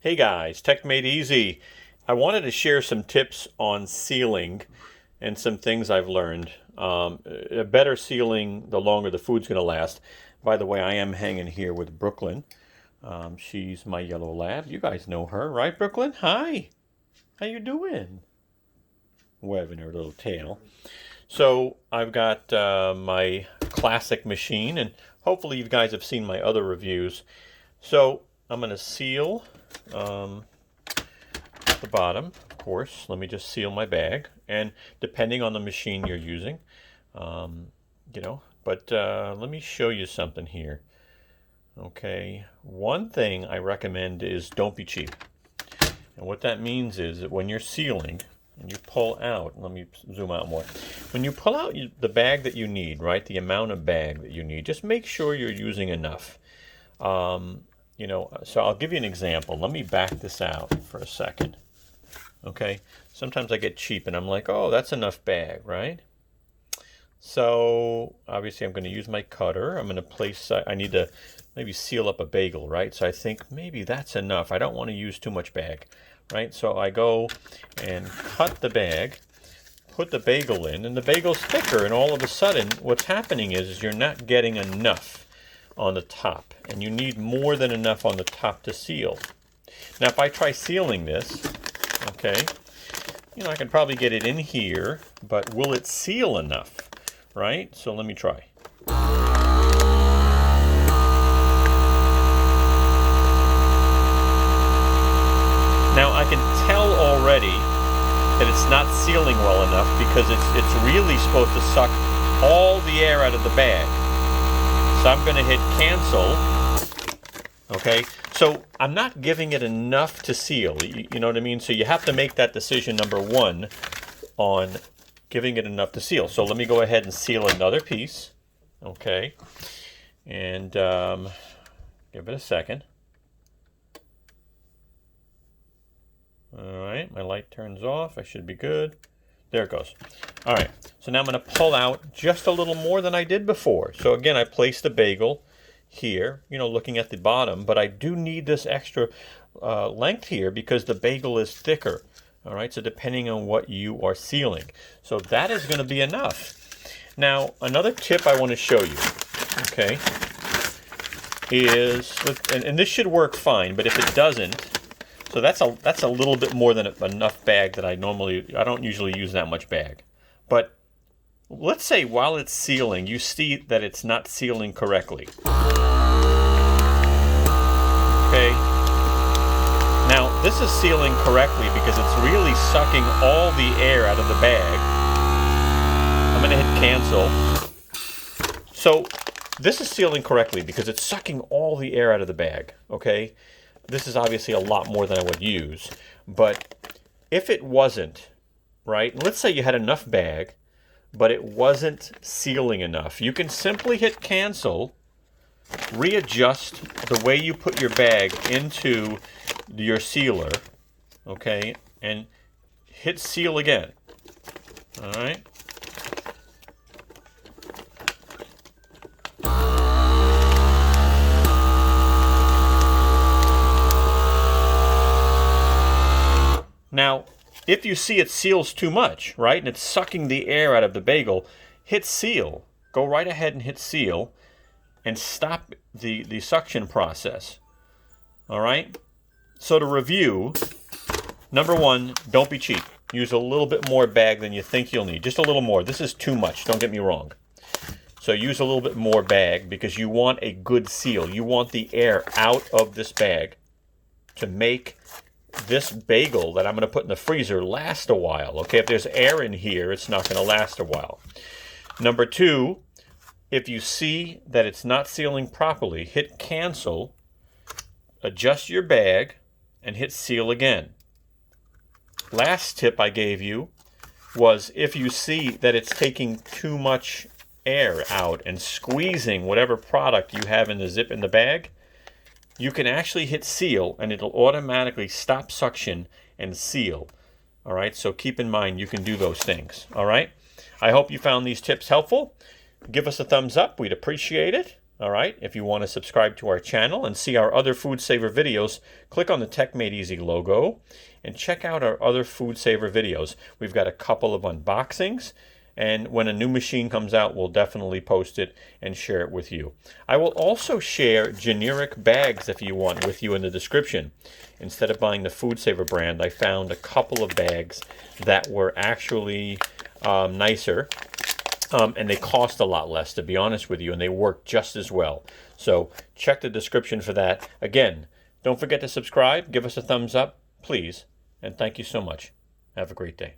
Hey guys, techmadeezy. I wanted to share some tips on sealing and some things I've learned. A better sealing, the longer the food's going to last. By the way, I am hanging here with Brooklyn. She's my yellow lab. You guys know her, right, Brooklyn? Hi. How you doing? Waving her little tail. So I've got my classic machine, and hopefully you guys have seen my other reviews. So I'm going to seal the bottom, of course. Let me just seal my bag, and depending on the machine you're using, let me show you something here. Okay, one thing I recommend is don't be cheap. And what that means is that when you're sealing and you pull out, let me zoom out more. When you pull out the bag that you need, right, the amount of bag that you need, just make sure you're using enough. So I'll give you an example. Let me back this out for a second. Okay, sometimes I get cheap and I'm like, oh, that's enough bag, right? So obviously I'm going to use my cutter. I'm going to place, I need to maybe seal up a bagel, right? So I think maybe that's enough. I don't want to use too much bag, right? So I go and cut the bag, put the bagel in, and the bagel's thicker, and all of a sudden what's happening is you're not getting enough on the top, and you need more than enough on the top to seal. Now if I try sealing this, okay, I can probably get it in here, but will it seal enough, right? So let me try. Now I can tell already that it's not sealing well enough because it's really supposed to suck all the air out of the bag. So I'm going to hit cancel. Okay, so I'm not giving it enough to seal. You know what I mean? So you have to make that decision, number one, on giving it enough to seal. So let me go ahead and seal another piece. Okay, and give it a second. All right, my light turns off. I should be good. There it goes. All right, so now I'm going to pull out just a little more than I did before. So again, I placed the bagel here, looking at the bottom, but I do need this extra length here because the bagel is thicker. All right, so depending on what you are sealing. So that is going to be enough. Now, another tip I want to show you, okay, is, and this should work fine, but if it doesn't, so that's a little bit more than enough bag that I don't usually use that much bag. But let's say while it's sealing, you see that it's not sealing correctly. Okay. Now, this is sealing correctly because it's really sucking all the air out of the bag. I'm going to hit cancel. So this is sealing correctly because it's sucking all the air out of the bag, okay? This is obviously a lot more than I would use, but if it wasn't, right, let's say you had enough bag, but it wasn't sealing enough, you can simply hit cancel, readjust the way you put your bag into your sealer, okay, and hit seal again. All right. Now, if you see it seals too much, right, and it's sucking the air out of the bagel, hit seal. Go right ahead and hit seal and stop the suction process. All right? So to review, number one, don't be cheap. Use a little bit more bag than you think you'll need. Just a little more. This is too much, don't get me wrong. So use a little bit more bag because you want a good seal. You want the air out of this bag to make this bagel that I'm going to put in the freezer last a while. Okay, if there's air in here, it's not going to last a while. Number two, if you see that it's not sealing properly, hit cancel, adjust your bag, and hit seal again. Last tip I gave you was if you see that it's taking too much air out and squeezing whatever product you have in the zip in the bag, you can actually hit seal and it'll automatically stop suction and seal. All right, so keep in mind you can do those things. All right, I hope you found these tips helpful. Give us a thumbs up, we'd appreciate it. All right, if you want to subscribe to our channel and see our other FoodSaver videos, click on the Tech Made Easy logo and check out our other FoodSaver videos. We've got a couple of unboxings, and when a new machine comes out, we'll definitely post it and share it with you. I will also share generic bags if you want with you in the description. Instead of buying the FoodSaver brand, I found a couple of bags that were actually nicer. And they cost a lot less, to be honest with you, and they work just as well. So check the description for that. Again, don't forget to subscribe, give us a thumbs up, please, and thank you so much. Have a great day.